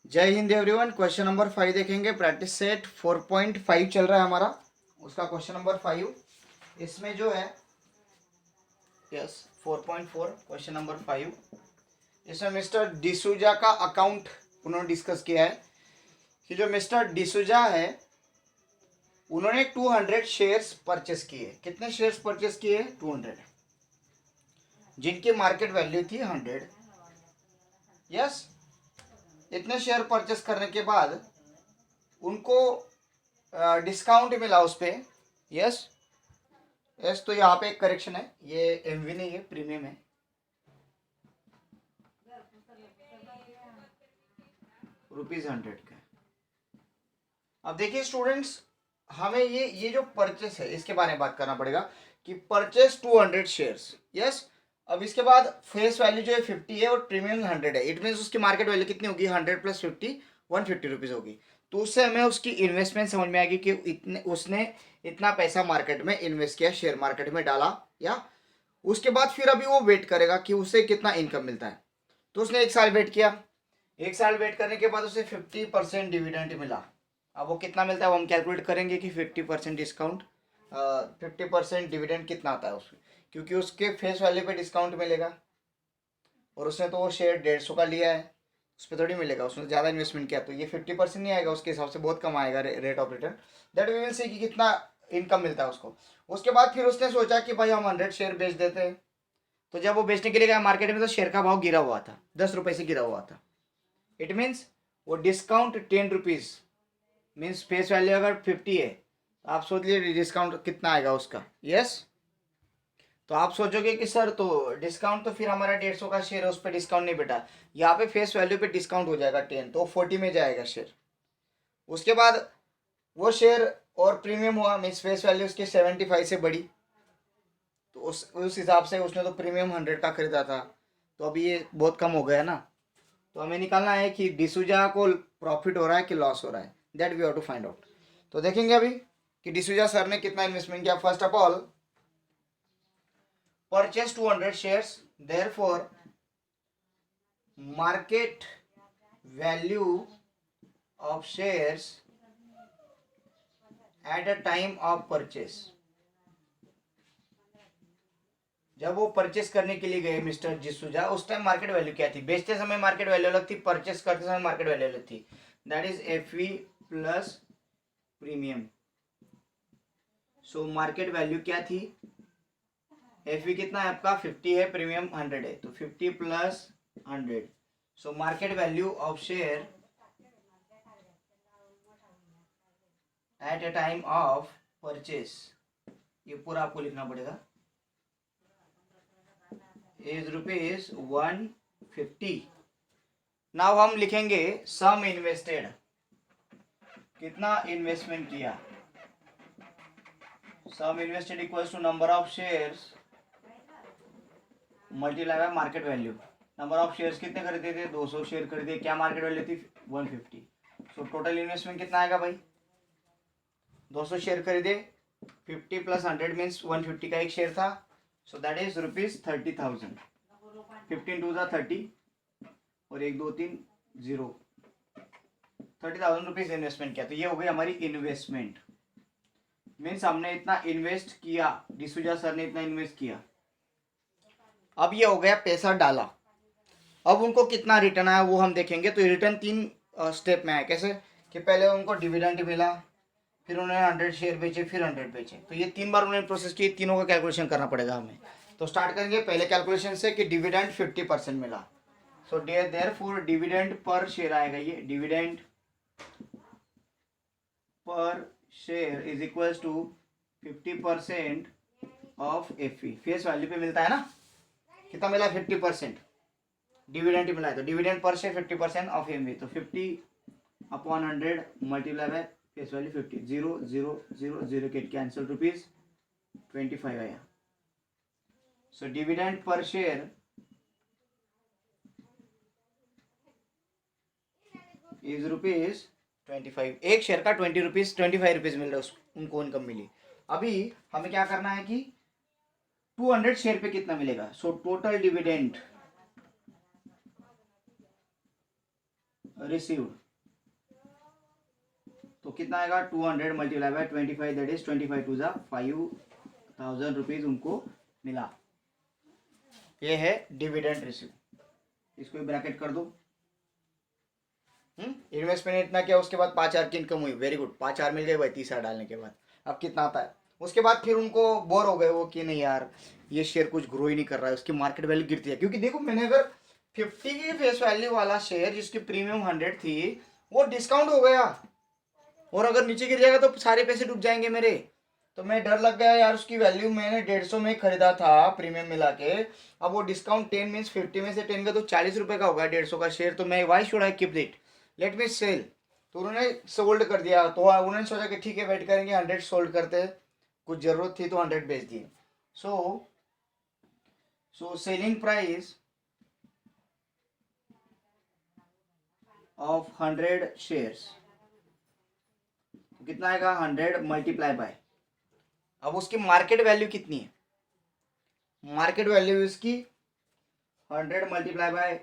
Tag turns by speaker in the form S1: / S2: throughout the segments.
S1: जय Hind everyone. Question number 5 देखेंगे। Practice set 4.5 चल रहा है हमारा, उसका क्वेश्चन नंबर 5। इसमें जो है 4.4 क्वेश्चन नंबर 5। इसमें मिस्टर डिसूजा का अकाउंट उन्होंने डिस्कस किया है कि जो मिस्टर डिसूजा है उन्होंने 200 शेयर्स परचेस किए। कितने शेयर्स परचेस किए? 200, जिनकी मार्केट वैल्यू थी 100। यस, इतने शेयर परचेस करने के बाद उनको डिस्काउंट मिला उस पर। यस यस, तो यहाँ पे एक करेक्शन है, ये एमवी नहीं है, प्रीमियम है। ₹100 का। अब देखिए स्टूडेंट्स, हमें ये जो परचेस है इसके बारे में बात करना पड़ेगा कि परचेस 200 शेयर्स। यस, अब इसके बाद फेस वैल्यू जो है 50 है और प्रीमियम 100 है। इट मीन उसकी मार्केट वैल्यू कितनी होगी? 100 + 50 150 रुपीज़ होगी। तो उससे हमें उसकी इन्वेस्टमेंट समझ में आएगी कि इतने उसने इतना पैसा मार्केट में इन्वेस्ट किया, शेयर मार्केट में डाला। या उसके बाद फिर अभी वो वेट करेगा कि उसे कितना इनकम मिलता है। तो उसने 1 साल वेट किया। 1 साल वेट करने के बाद उसे 50% डिविडेंड मिला। अब वो कितना मिलता है वो हम कैलकुलेट करेंगे कि 50% डिस्काउंट, 50% डिविडेंड कितना आता है उसमें, क्योंकि उसके फेस वैल्यू पे डिस्काउंट मिलेगा और उसने तो वो शेयर 150 का लिया है, उस पर थोड़ी मिलेगा, उसने ज़्यादा इन्वेस्टमेंट किया, तो ये 50% नहीं आएगा, उसके हिसाब से बहुत कम आएगा rate of return. That we will see कि कितना इनकम मिलता है उसको। उसके बाद फिर उसने सोचा कि भाई हम 100 शेयर बेच देते हैं। तो जब वो बेचने के लिए गया मार्केट में तो शेयर का भाव गिरा हुआ था, 10 रुपये से गिरा हुआ था। इट मीन्स वो discount 10 rupees, means face value अगर 50 है तो आप सोच लीजिए डिस्काउंट कितना आएगा उसका। यस, तो आप सोचोगे कि सर तो डिस्काउंट तो फिर हमारा 150 का शेयर है, उस पर डिस्काउंट नहीं बेटा। यहाँ पे फेस वैल्यू पे डिस्काउंट हो जाएगा 10, तो 40 में जाएगा शेयर। उसके बाद वो शेयर और प्रीमियम हुआ, मीन्स फेस वैल्यू उसकी 75 से बढ़ी, तो उस हिसाब से उसने तो प्रीमियम 100 का खरीदा था, तो अभी ये बहुत कम हो गया ना। तो हमें निकालना है कि डिसूजा को प्रॉफिट हो रहा है कि लॉस हो रहा है। That we have to find out. तो देखेंगे अभी कि डिसूजा सर ने कितना इन्वेस्टमेंट किया। First of all, purchase 200 shares, therefore market value of shares at a time of purchase. जब वो परचेस करने के लिए गए मिस्टर डिसूजा, उस टाइम मार्केट वैल्यू क्या थी? बेचते समय मार्केट वैल्यू अलग थी, परचेस करते समय मार्केट वैल्यू अलग थी। That is FV plus premium. So market value क्या थी? एफवी कितना है आपका? 50 है, प्रीमियम 100 है, तो 50 + 100। So market value of share eight A time of purchase, ये पूरा आपको लिखना पड़ेगा, इज ₹150। नाउ हम लिखेंगे सम इन्वेस्टेड, कितना इन्वेस्टमेंट किया। Sum invested equals to number of shares multiply by market value. Number of shares कितने खरीदे थे? 200 शेयर खरीदे। क्या मार्केट वैल्यू थी? 150। सो टोटल इन्वेस्टमेंट कितना आएगा भाई? 200 शेयर खरीदे, 50 + 100 मीन्स 150 का एक शेयर था, सो दैट इज ₹30,000। 15 2 30 और 1 2 3 0, 30,000 रुपीज इन्वेस्टमेंट किया। तो ये हो गई हमारी इन्वेस्टमेंट, मीन्स हमने इतना इन्वेस्ट किया, डिसूजा सर ने इतना इन्वेस्ट किया। अब ये हो गया पैसा डाला। अब उनको कितना रिटर्न आया वो हम देखेंगे। तो रिटर्न 3 स्टेप में आया। कैसे? कि पहले उनको डिविडेंड मिला, फिर उन्होंने 100 शेयर बेचे, फिर 100 बेचे। तो ये 3 बार उन्होंने प्रोसेस की, तीनों का कैलकुलेशन करना पड़ेगा हमें। तो स्टार्ट करेंगे पहले कैलकुलेशन से कि डिविडेंड 50% मिला। सो देयरफॉर डिविडेंड पर शेयर आएगा, ये डिविडेंड पर share is equals to 50% of FE. Face value पे मिलता है ना, कितना मिला? 50% डिविडेंड मिला है, तो डिविडेंड पर शेयर 50% ऑफ एमवी, तो 50/100 multiply by face value 50। 0 0 0 0 get cancel, ₹25 आया। सो डिविडेंड पर शेयर इज ₹25। एक शेयर का 25 रुपीज मिल रहा है उनको इनकम मिली। अभी हमें क्या करना है कि 200 शेयर पे कितना मिलेगा। सो टोटल डिविडेंड रिसीव्ड, तो कितना आएगा 200 मल्टीप्लाई बाय 25, दैट इज 25 टू जा 5000 रुपीज उनको मिला। ये है डिविडेंड रिसीव, इसको ब्रैकेट कर दो। इन्वेस्टमेंट इतना किया, उसके बाद 5,000 की इनकम हुई, वेरी गुड, 5,000 मिल गए भाई 30,000 डालने के बाद। अब कितना आता है, उसके बाद फिर उनको बोर हो गए वो कि नहीं यार ये शेयर कुछ ग्रो ही नहीं कर रहा है, उसकी मार्केट वैल्यू गिरती है। क्योंकि देखो मैंने अगर 50 की फेस वैल्यू वाला शेयर जिसकी प्रीमियम 100 थी वो डिस्काउंट हो गया, और अगर नीचे गिर जाएगा तो सारे पैसे डूब जाएंगे मेरे। तो मैं डर लग गया यार, उसकी वैल्यू मैंने 150 में खरीदा था प्रीमियम मिला के, अब वो डिस्काउंट 10 मीन्स 50 में से 10 का तो 40 रुपए का होगा 150 का शेयर, तो मैं why should I keep it, let me sell. तो उन्होंने सोल्ड कर दिया, तो उन्होंने सोचा कि ठीक है वेट करेंगे 100 सोल्ड करते हैं, कुछ जरूरत थी तो 100 बेच दिए। So selling price of 100 shares कितना आएगा 100 मल्टीप्लाई बाय, अब उसकी मार्केट वैल्यू कितनी है, मार्केट वैल्यू इसकी 100 multiply by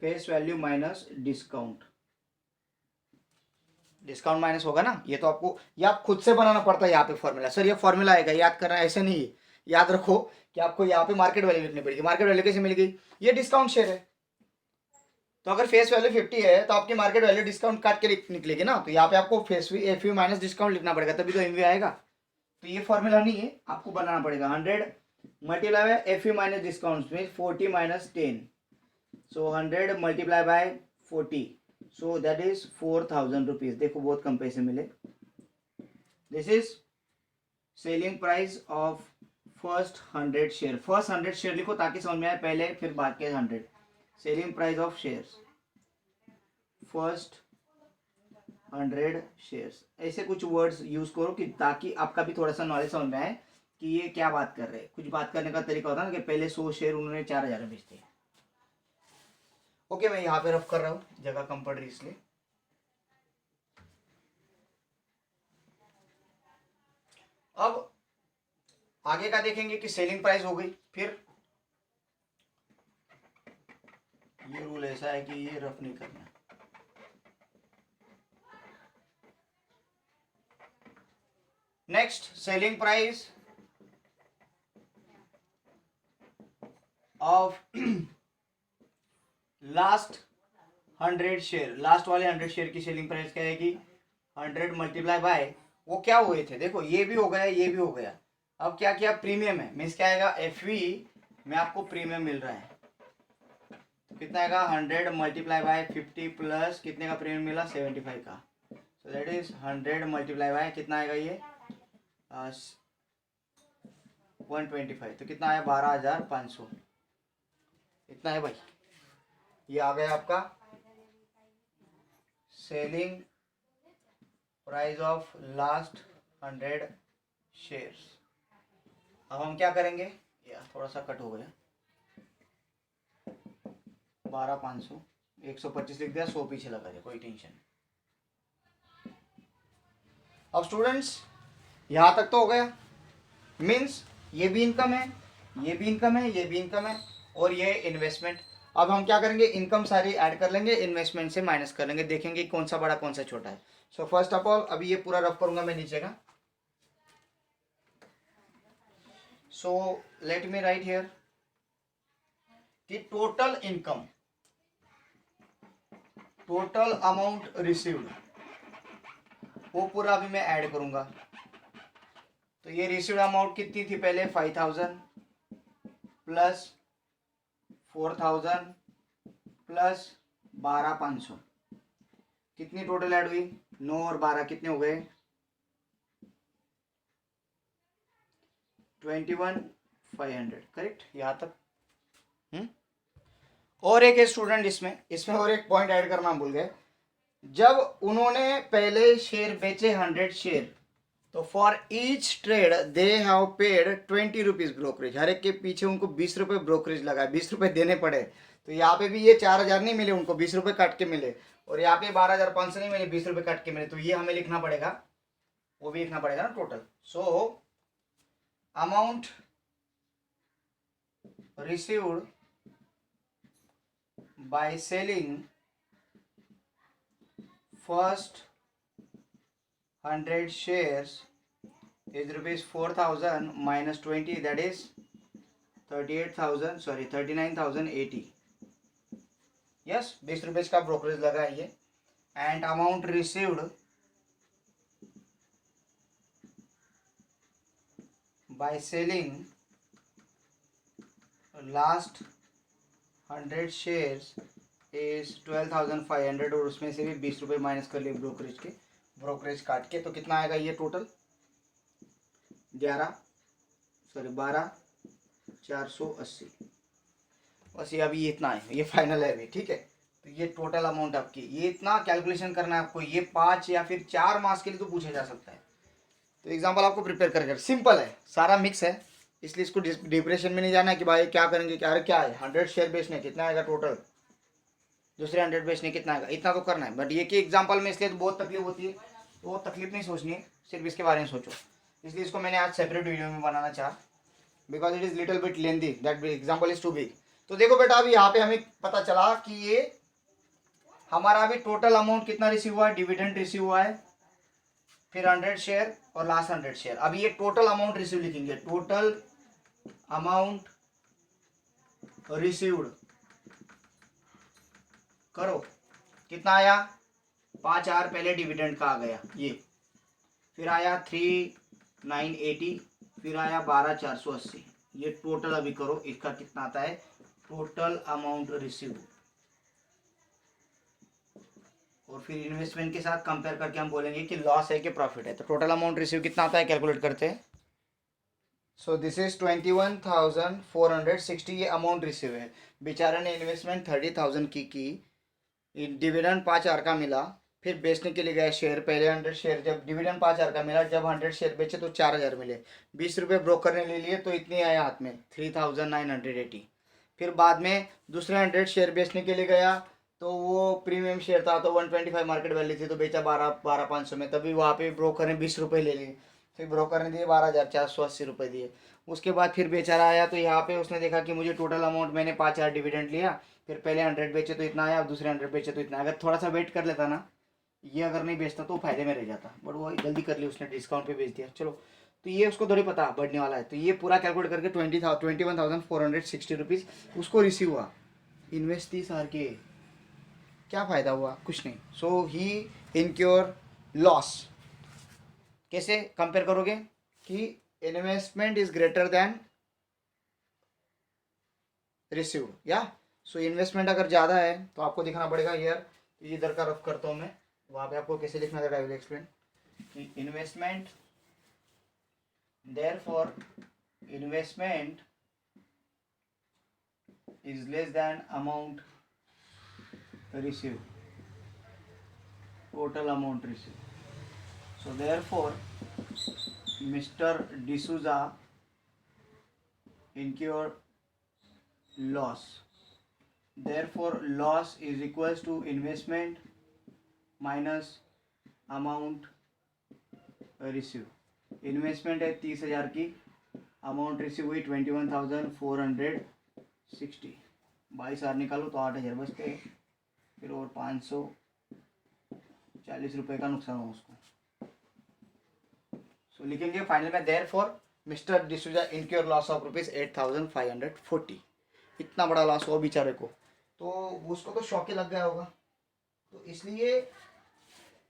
S1: face value minus discount, discount minus होगा ना, ये तो आपको ये आप खुद से बनाना पड़ता है यहाँ पे फॉर्मूला। सर ये फॉर्मूला आएगा याद करना, ऐसे नहीं है, याद रखो कि आपको यहाँ पे मार्केट वैल्यू लिखनी पड़ेगी। मार्केट वैल्यू कैसे मिल गई, ये डिस्काउंट शेयर है, तो अगर फेस वैल्यू 50 है तो आपकी मार्केट वैल्यू डिस्काउंट काट के निकलेगी ना, तो यहाँ पे आपको face F you minus discount लिखना पड़ेगा, तभी तो एमवी आएगा। तो ये फॉर्मूला नहीं है, आपको बनाना पड़ेगा 100 multiply by F you minus discount mean 40 minus 10, so 100 multiply by 40, so that is 4,000 rupees. देखो बहुत कम पैसे मिले। This is selling price of first 100 share, first 100 share लिखो ताकि समझ में आए, पहले फिर बाद के 100। Selling price of shares first 100 shares, ऐसे कुछ वर्ड्स यूज करो कि ताकि आपका भी थोड़ा सा नॉलेज समझ में आए कि ये क्या बात कर रहे हैं। कुछ बात करने का तरीका होता है ना कि पहले 100 शेयर उन्होंने 4,000 में बेचते हैं। ओके मैं यहाँ पे रफ कर रहा हूँ, जगह कम पड़ रही इसलिए। अब आगे का देखेंगे कि सेलिंग प्राइस हो गई, फिर ये रूल ऐसा है कि ये रफ नहीं करना। Next selling price of last 100 share, last वाले 100 शेयर की सेलिंग प्राइस क्या है कि 100 मल्टीप्लाई बाय वो क्या हुए थे, देखो ये भी हो गया ये भी हो गया। अब क्या किया, प्रीमियम है मीन्स क्या आएगा एफ वी में आपको प्रीमियम मिल रहा है, तो कितना आएगा 100 मल्टीप्लाई बाय 50 प्लस कितने का प्रीमियम मिला 75 का, so that is 100 multiply by कितना आएगा ये 125, तो कितना आया 12,500, इतना है भाई। ये आ गया आपका selling price of last 100 shares. अब हम क्या करेंगे, यार थोड़ा सा कट हो गया, 12,500 125 लिख दिया, 100 पीछे लगा दिया, कोई टेंशन नहीं। अब स्टूडेंट्स यहाँ तक तो हो गया, मीन्स ये भी इनकम है ये भी इनकम है ये भी इनकम है और ये इन्वेस्टमेंट। अब हम क्या करेंगे, इनकम सारी ऐड कर लेंगे, इन्वेस्टमेंट से माइनस कर लेंगे, देखेंगे कौन सा बड़ा कौन सा छोटा है। सो फर्स्ट ऑफ ऑल अभी ये पूरा रफ करूंगा मैं नीचे का, so let me write here कि total income, total amount received, वो पूरा अभी मैं ऐड करूंगा। तो ये रिसीव्ड अमाउंट कितनी थी पहले 5,000 प्लस 4,000 प्लस 12,500, कितनी टोटल ऐड हुई 9 और 12 कितने हो गए 21,500, करेक्ट यहाँ तक। और एक है स्टूडेंट इसमें और एक पॉइंट ऐड करना भूल गए, जब उन्होंने पहले शेयर बेचे 100 शेयर, तो for each trade they have paid 20 rupees brokerage, हर एक के पीछे उनको 20 रुपए ब्रोकरेज लगा, 20 रुपए देने पड़े। तो यहाँ पे भी ये 4,000 नहीं मिले उनको, 20 रुपए काट के मिले, और यहाँ पे 12,500 नहीं मिले, 20 रुपए काट के मिले, तो ये हमें लिखना पड़ेगा, वो भी लिखना पड़ेगा ना total. So amount received by selling first 100 shares is rupees 4,000 minus 20, that is 39,080. Yes 20 रुपये का ब्रोकरेज लगा है ये. And amount received by selling last 100 shares is 12,500 और उसमें से भी 20 रुपये माइनस कर लिए ब्रोकरेज काट के. तो कितना आएगा ये टोटल? 12,480. बस ये अभी इतना है, ये फाइनल है अभी. ठीक है, तो ये टोटल अमाउंट आपकी, ये इतना कैलकुलेशन करना है आपको. ये 5 या फिर 4 मार्क्स के लिए तो पूछा जा सकता है. तो एग्जाम्पल आपको प्रिपेयर करके, सिंपल है, सारा मिक्स है, इसलिए इसको डिप्रेशन में नहीं जाना है कि भाई क्या करेंगे, क्या है. 100 शेयर बेचने कितना आएगा टोटल, दूसरे 100 बेचने कितना आएगा, इतना तो करना है. बट ये कि एग्जाम्पल में इसलिए तो बहुत तकलीफ होती है, तो वो तकलीफ नहीं सोचनी है, सिर्फ इसके बारे में सोचो. इसलिए इसको मैंने आज सेपरेट वीडियो में बनाना चाहा, because it is little bit lengthy, that example is too big. तो देखो बेटा, अभी यहाँ पे हमें पता चला कि ये हमारा अभी टोटल अमाउंट कितना रिसीव हुआ है, डिविडेंड रिसीव हुआ है, फिर 100 शेयर और लास्ट 100 शेयर. अभी ये टोटल अमाउंट रिसीव लिखेंगे, टोटल अमाउंट रिसीव्ड. करो कितना आया, 5,000 पहले डिविडेंड का आ गया ये, फिर आया 3,980, फिर आया 12,480. ये टोटल अभी करो, इसका कितना आता है टोटल अमाउंट रिसीव. और फिर इन्वेस्टमेंट के साथ कंपेयर करके हम बोलेंगे कि लॉस है कि प्रॉफिट है. तो टोटल अमाउंट रिसीव कितना आता है, कैलकुलेट करते हैं. So this is 21,460. ये अमाउंट रिसीव है. बेचारे ने इन्वेस्टमेंट 30,000 की, डिविडेंड 5,000 का मिला, फिर बेचने के लिए गए शेयर. पहले 100 शेयर, जब डिविडेंड 5,000 का मिला, जब 100 शेयर बेचे तो 4,000 मिले. 20 रुपये ब्रोकर ने ले लिए तो इतनी आया हाथ में 3,980. फिर बाद में दूसरे 100 शेयर बेचने के लिए गया, तो वो प्रीमियम शेयर था, तो 125 मार्केट वैल्यू थी, तो बेचा 12,500 में. तभी वहाँ पे ब्रोकर ने 20 रुपये ले लिए, फिर ब्रोकर ने दिए 12,480 रुपये दिए. उसके बाद फिर बेचारा आया, तो यहाँ पे उसने देखा कि मुझे टोटल अमाउंट, मैंने 5,000 डिविडेंड लिया, फिर पहले 100 बेचे तो इतना आया, और दूसरे 100 बेचे तो इतना. अगर थोड़ा सा वेट कर लेता ना, ये अगर नहीं बेचता तो फायदे में रह जाता, बट वो जल्दी कर लिया उसने, डिस्काउंट पे बेच दिया. चलो, तो ये उसको थोड़ी पता बढ़ने वाला है. तो ये पूरा कैलकुलेट करके 21,460 रुपीज़ उसको रिसीव हुआ. इन्वेस्ट 30,000 के, क्या फ़ायदा हुआ, कुछ नहीं. सो ही इनक्योर लॉस. कैसे कंपेयर करोगे कि investment is greater than receive, या सो इन्वेस्टमेंट अगर ज़्यादा है तो आपको दिखाना पड़ेगा ईयर. इधर का रफ करता हूँ मैं, वहाँ पे आपको कैसे लिखना था, आई विल एक्सप्लेन. कि investment, therefore investment is less than amount receive, total amount receive. So therefore mister D'Souza incur loss. Therefore loss is equals to investment minus amount received. Investment है 30,000 की, अमाउंट रिसीव हुई 21,460. 22,000 निकालो तो 8,000 बचते हैं, फिर और 540 रुपये का नुकसान हो उसको. सो लिखेंगे फाइनल में, therefore mister D'Souza incur loss of rupees 8,540. इतना बड़ा लॉस हुआ बेचारे को, तो उसको तो शौक ही लग गया होगा. तो इसलिए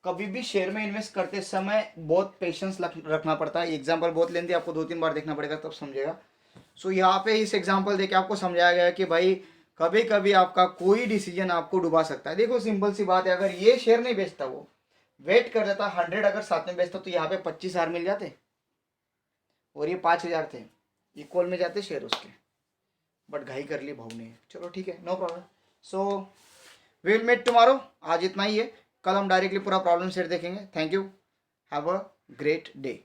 S1: कभी भी शेयर में इन्वेस्ट करते समय बहुत पेशेंस रखना पड़ता है. एग्जाम्पल बहुत लेंदी, आपको 2-3 बार देखना पड़ेगा तब समझेगा. सो यहाँ पे इस एग्जाम्पल देके आपको समझाया गया कि भाई कभी कभी आपका कोई डिसीजन आपको डुबा सकता है. देखो सिंपल सी बात है, अगर ये शेयर नहीं बेचता, वो वेट कर देता, 100 अगर साथ में बेचता, तो यहाँ पे 25,000 मिल जाते और ये 5,000 थे, इक्वल में जाते शेयर उसके. बट घाई कर ली भाव ने. चलो ठीक है, no problem. So we will meet tomorrow. आज इतना ही है, कल हम डायरेक्टली पूरा प्रॉब्लम सेट देखेंगे. Thank you, have a great day.